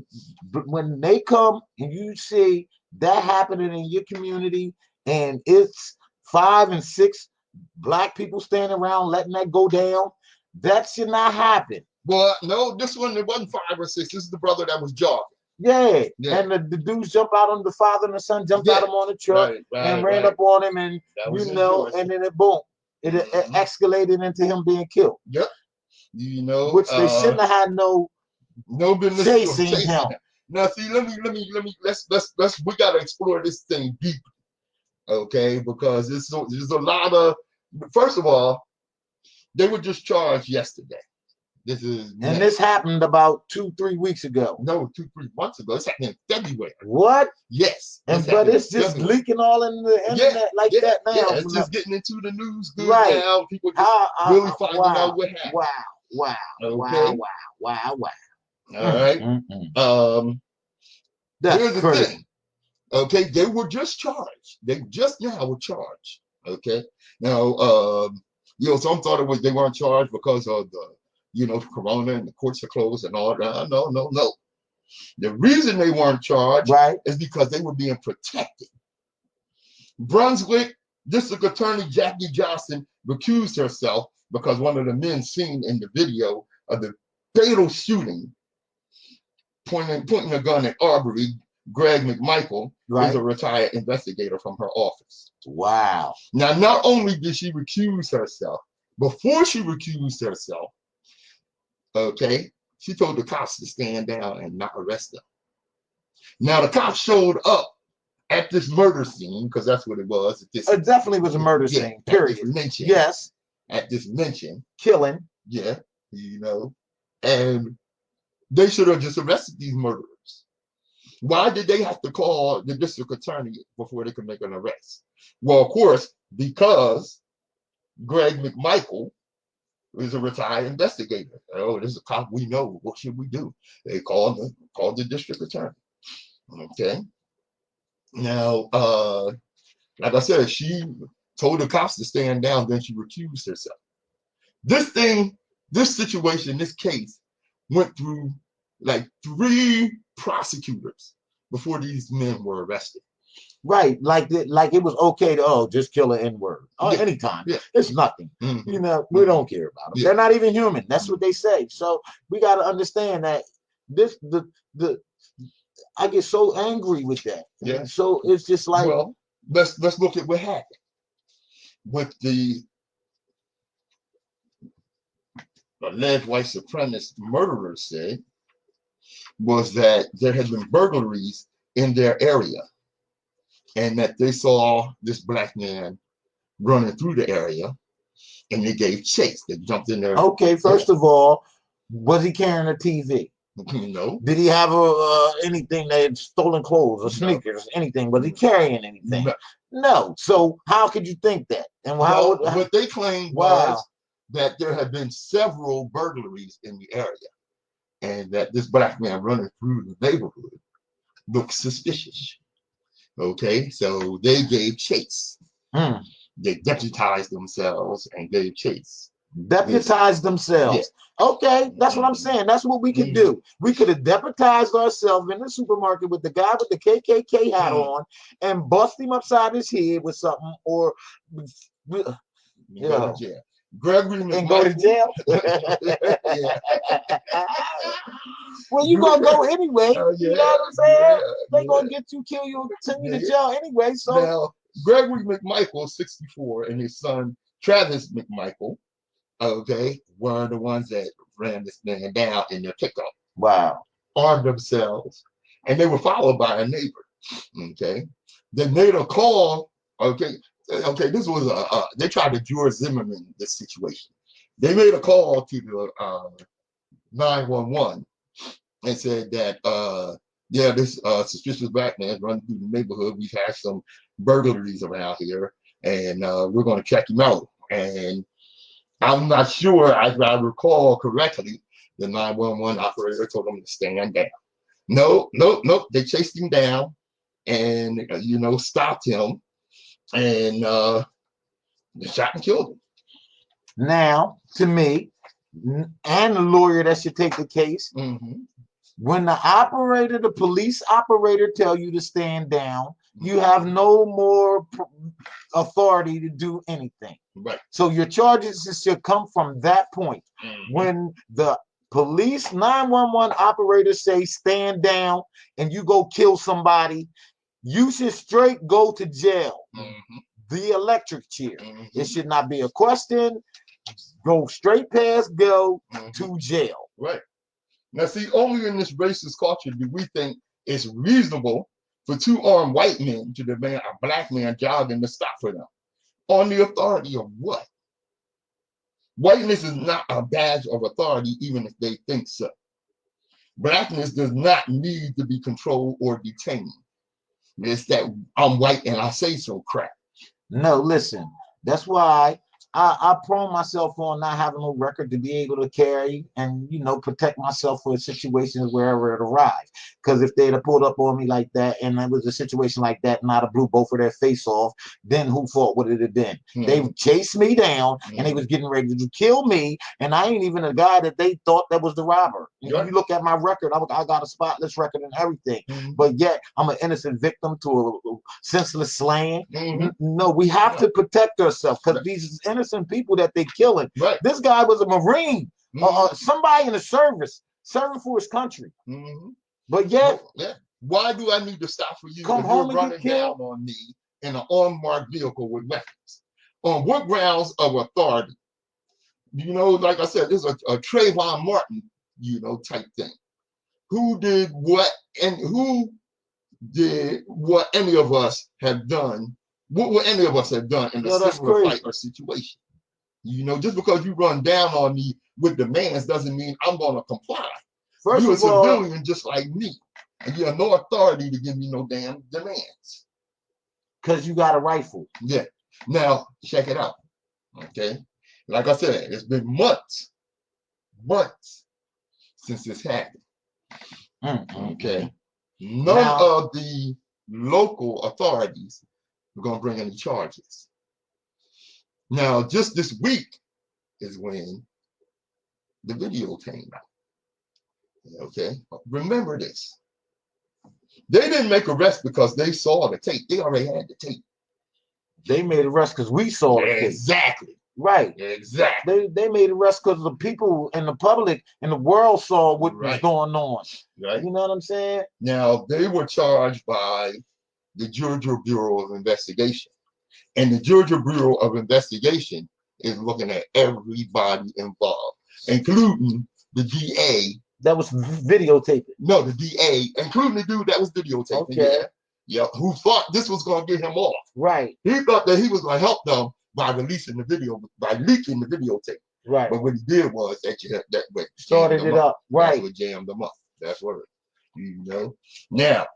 when they come and you see that happening in your community, and it's 5 and 6 black people standing around letting that go down, that should not happen. Well, no, this one, it wasn't 5 or 6. This is the brother that was jogging. Yeah, Yeah. and the dudes jump out on the father and the son jumped Yeah. out him on the truck and ran up on him, and That was you in know, Georgia. and then it boom, it Mhm. escalated into him being killed, Yep. You know, which they shouldn't have had no business chasing him. Now, see, let's we gotta explore this thing deep, okay? Because there's a lot of. First of all, they were just charged yesterday. This happened about 2-3 weeks ago. No, 2-3 months ago. It's happening in February. What? Yes. But it's just leaking all in the internet that now. Yeah, it's just getting into the news good Right. now. People just really finding out what happened. Wow. Okay. Wow. All right. That's Here's the crazy. thing. Okay, they were just charged. They just now were charged. Okay. Now, some thought they weren't charged because of the corona and the courts are closed and all that. No. The reason they weren't charged is because they were being protected. Brunswick District Attorney Jackie Johnson recused herself because one of the men seen in the video of the fatal shooting, pointing a gun at Arbery, Greg McMichael, is a retired investigator from her office. Wow. Now, not only did she recuse herself, before she recused herself, okay, she told the cops to stand down and not arrest them. Now, the cops showed up at this murder scene, because that's what it was. It definitely was a murder scene, period. Yes. At this mention. Killing. Yeah, and they should have just arrested these murderers. Why did they have to call the district attorney before they could make an arrest? Well, of course, because Greg McMichael is a retired investigator. Oh, this is a cop we know. What should we do? They called the district attorney. Okay. Now, like I said, she told the cops to stand down, then she recused herself. This situation, this case went through like 3 prosecutors before these men were arrested. Right, like it was okay to just kill an N-word anytime. Yeah. It's nothing. Mm-hmm. We don't care about them. Yeah. They're not even human. That's what they say. So we got to understand that I get so angry with that. Yeah. So it's just like, well, let's look at what happened with the alleged white supremacist murderers said was that there had been burglaries in their area and that they saw this black man running through the area and they gave chase. They jumped in there. Okay, first of all, was he carrying a TV? No. Did he have anything that had stolen clothes or sneakers, anything? Was he carrying anything? No. So how could you think that? And what they claimed was that there had been several burglaries in the area and that this black man running through the neighborhood looked suspicious. Okay, so they gave chase. They deputized themselves and gave chase. Deputized themselves. Yeah. Okay, that's what I'm saying. That's what we could do. We could have deputized ourselves in the supermarket with the guy with the KKK hat on and bust him upside his head with something, or Gregory McMichael. And go to jail. Well, you gonna go anyway. You know what I'm saying? They gonna get you, kill you, send you to jail anyway. So now, Gregory McMichael, 64, and his son Travis McMichael, were the ones that ran this man down in their pickup. Wow. Armed themselves, and they were followed by a neighbor. Okay, they made a call. This was they tried to George Zimmerman this situation. They made a call to the 911 and said that this suspicious black man running through the neighborhood. We've had some burglaries around here, and we're going to check him out. And I'm not sure, if I recall correctly, the 911 operator told him to stand down. No. They chased him down and stopped him. And they shot and killed him. Now, to me, and the lawyer that should take the case. When the police operator tell you to stand down, you have no more authority to do anything. Right. So your charges should come from that point. When the police 911 operators say stand down and you go kill somebody, you should straight go to jail. The electric chair. It should not be a question. Go straight past go to jail. Right. Now, see, only in this racist culture do we think it's reasonable for two armed white men to demand a black man jogging to stop for them. On the authority of what? Whiteness is not a badge of authority, even if they think so. Blackness does not need to be controlled or detained. It's that I'm white and I say so crap. No, listen, that's why I prone myself on not having no record to be able to carry and, you know, protect myself for situations wherever it arrives. Because if they'd have pulled up on me like that and it was a situation like that and I'd have blew both of their face off, then who fault would it have been? They chased me down and they was getting ready to kill me, and I ain't even a guy that they thought that was the robber. You look at my record, I got a spotless record and everything, but yet I'm an innocent victim to a senseless slaying. No, we have to protect ourselves because these innocent people that they killing. This guy was a Marine, somebody in the service, serving for his country. But yet, why do I need to stop for you come if home you're running down on me in an unmarked vehicle with weapons? On what grounds of authority? You know, like I said, this is a Trayvon Martin, you know, type thing. Who did what and who did what any of us have done? What would any of us have done in a similar fight or situation? You know, just because you run down on me with demands doesn't mean I'm going to comply. You're a civilian just like me, and you have no authority to give me no damn demands. Because you got a rifle. Yeah. Now, check it out. Okay. Like I said, it's been months since this happened. Okay. None of the local authorities are going to bring any charges. Now, just this week is when the video came out. Okay, remember this. They didn't make arrest because they saw the tape. They already had the tape. They made arrest because we saw the tape. Exactly. Right. Exactly. They made arrest because the people and the public and the world saw what was going on. Right. You know what I'm saying? Now, they were charged by the Georgia Bureau of Investigation. And the Georgia Bureau of Investigation is looking at everybody involved, including the DA. That was videotaping. No, the DA, including the dude that was videotaping. Okay. Yeah, who thought this was going to get him off. Right. He thought that he was going to help them by releasing the video, by leaking the videotape. Right. But what he did was that started it up. Right. That's what jammed them up. That's what, you know. Now,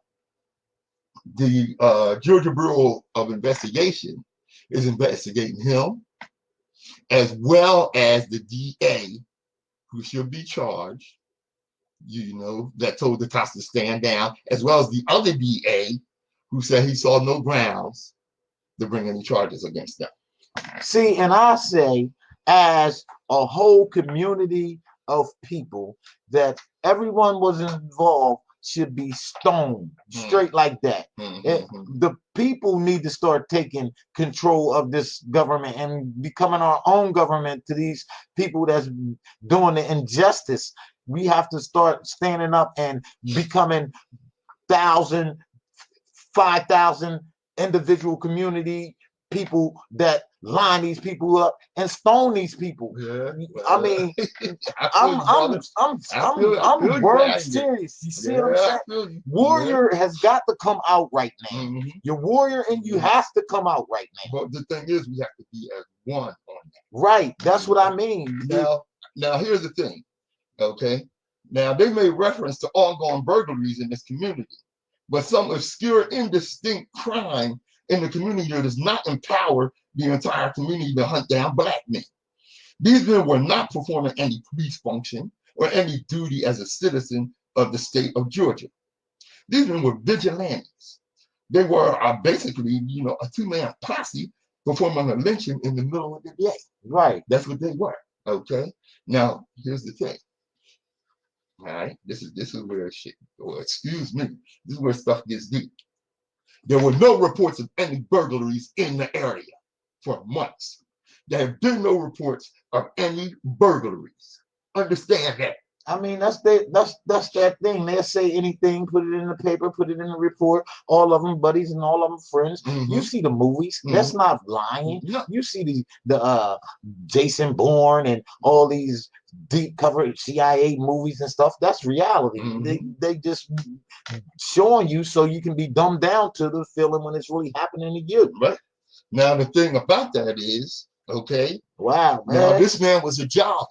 the Georgia Bureau of Investigation is investigating him, as well as the DA, who should be charged, you know, that told the cops to stand down, as well as the other DA, who said he saw no grounds to bring any charges against them. See, and I say, as a whole community of people, that everyone was involved should be stoned straight like that. The people need to start taking control of this government and becoming our own government to these people that's doing the injustice. We have to start standing up and becoming 1,000, 5,000 individual community people that line these people up and stone these people. Yeah, I mean, I'm word serious. You see what I'm saying? Warrior has got to come out right now. Your warrior and you has to come out right now. But the thing is, we have to be as one on that. Right. That's what I mean. Now here's the thing. Okay. Now they made reference to ongoing burglaries in this community, but some obscure, indistinct crime in the community that does not empower the entire community to hunt down black men. These men were not performing any police function or any duty as a citizen of the state of Georgia. These men were vigilantes. They were basically, you know, a two-man posse performing a lynching in the middle of the day. Right. That's what they were. Okay. Now here's the thing. All right. This is where shit. Or excuse me. This is where stuff gets deep. There were no reports of any burglaries in the area for months. There have been no reports of any burglaries. Understand that. I mean, that's that thing. They'll say anything, put it in the paper, put it in the report. All of them buddies and all of them friends. You see the movies. That's not lying. No. You see the Jason Bourne and all these deep cover CIA movies and stuff. That's reality. They just showing you so you can be dumbed down to the feeling when it's really happening to you. Right. Now the thing about that is, okay. Wow, man. Now this man was a jogger.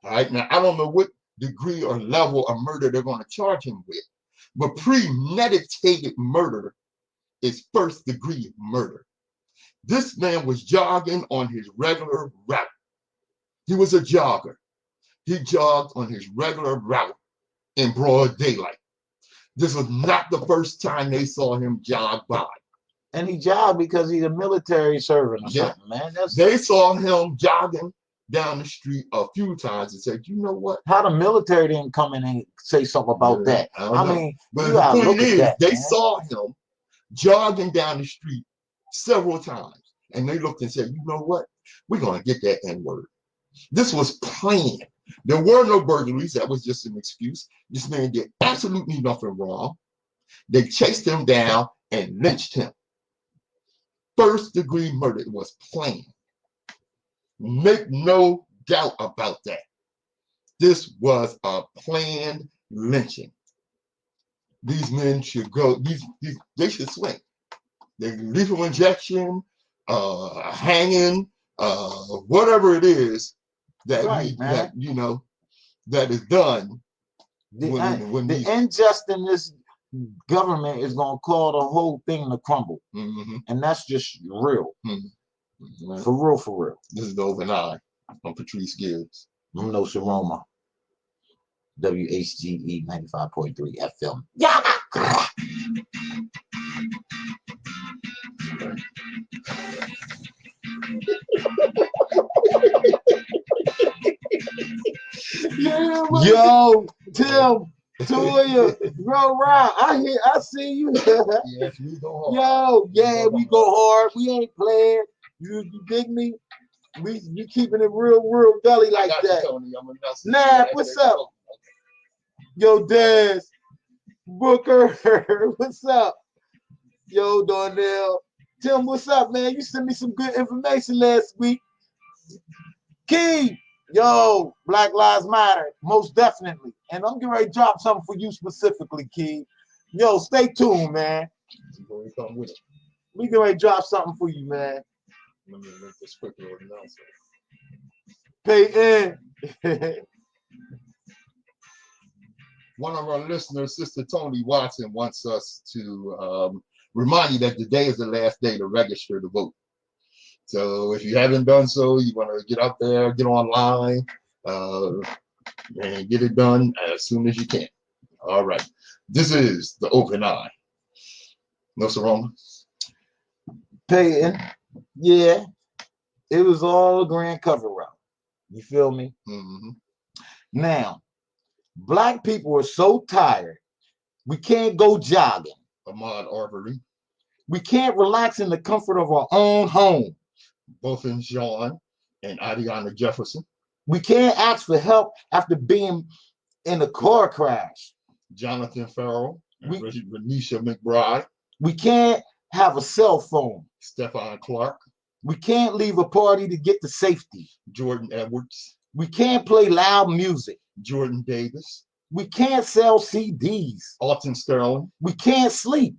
All right. Now I don't know what degree or level of murder they're going to charge him with, but premeditated murder is first degree murder. This man was jogging on his regular route. He was a jogger. He jogged on his regular route in broad daylight. This was not the first time they saw him jog by. And he jogged because he's a military servant or something, man. They saw him jogging down the street a few times and said, you know what? How the military didn't come in and say something about that? I mean, but you the gotta point look is, at that, they man. saw him jogging down the street several times, and they looked and said, you know what? We're going to get that N-word. This was planned. There were no burglaries. That was just an excuse. This man did absolutely nothing wrong. They chased him down and lynched him. First degree murder. It was planned. Make no doubt about that. This was a planned lynching. These men should go, they should swing. They lethal injection, hanging, whatever it is that that is done. The injustice in this government is gonna cause the whole thing to crumble, and that's just real. For real. This is the Open Eye. I'm Patrice Gibbs. I'm Nsoromma. WHGE 95.3 FM. Yeah. Yo, Tim, Toya, bro, Rob, I see you. Yes, we go hard. Yo, yeah, we go hard. We ain't playing. You dig me? You keeping it real gully like that. Nah, what's up? Yo, Dez, Booker, what's up? Yo, Darnell, Tim, what's up, man? You sent me some good information last week. Key, yo, Black Lives Matter, most definitely. And I'm getting ready to drop something for you specifically, Key. Yo, stay tuned, man. We getting ready to drop something for you, man. Let me make this quickly announce it. Pay in. One of our listeners, Sister Tony Watson, wants us to remind you that today is the last day to register to vote. So if you haven't done so, you want to get out there, get online, and get it done as soon as you can. All right. This is the Open Eye. Nsoromma. Paying. Yeah. It was all a grand cover up. You feel me? Now, Black people are so tired. We can't go jogging. Ahmaud Arbery. We can't relax in the comfort of our own home. Both in Sean and Adiana Jefferson. We can't ask for help after being in a car crash. Jonathan Farrell and Renisha McBride. We can't have a cell phone. Stephon Clark. We can't leave a party to get to safety. Jordan Edwards. We can't play loud music. Jordan Davis. We can't sell CDs. Alton Sterling. We can't sleep.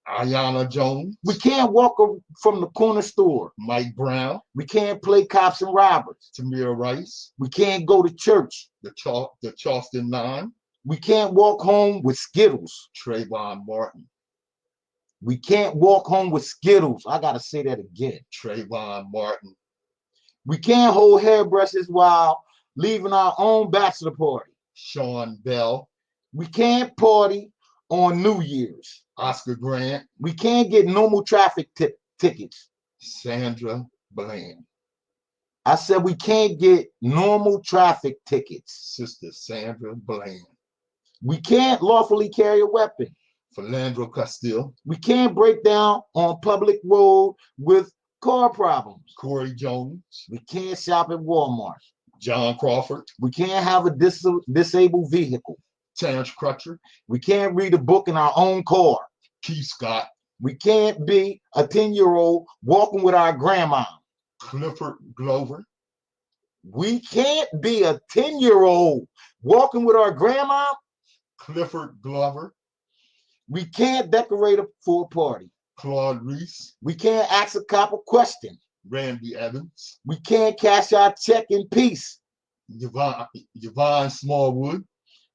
Ayanna Jones. We can't walk from the corner store. Mike Brown. We can't play cops and robbers. Tamir Rice. We can't go to church. The Charleston Nine. We can't walk home with Skittles. Trayvon Martin. We can't walk home with Skittles. I gotta say that again. Trayvon Martin. We can't hold hairbrushes while leaving our own bachelor party. Sean Bell. We can't party on New Year's. Oscar Grant. We can't get normal traffic tickets. Sandra Bland. I said we can't get normal traffic tickets. Sister Sandra Bland. We can't lawfully carry a weapon. Philandro Castile. We can't break down on public road with car problems. Corey Jones. We can't shop at Walmart. John Crawford. We can't have a disabled vehicle. Terrence Crutcher. We can't read a book in our own car. Keith Scott. We can't be a 10-year-old walking with our grandma. Clifford Glover. We can't be a 10-year-old walking with our grandma. Clifford Glover. We can't decorate for a party. Claude Reese. We can't ask a cop a question. Randy Evans. We can't cash our check in peace. Yvonne Smallwood.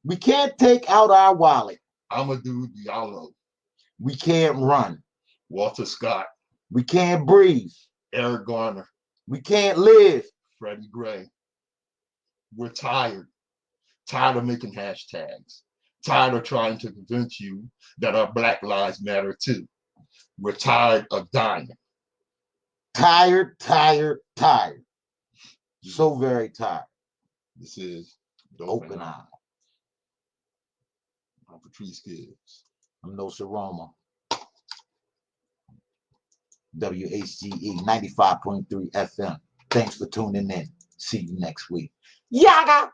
We can't take out our wallet. Amadou Diallo. We can't run. Walter Scott. We can't breathe. Eric Garner. We can't live. Freddie Gray. We're tired. Tired of making hashtags. Tired of trying to convince you that our Black lives matter too. We're tired of dying. Tired, tired, tired. So very tired. This is the Open Eye. I'm Patrice Gibbs. I'm Nsoromma. WHGE 95.3 FM. Thanks for tuning in. See you next week. Yaga!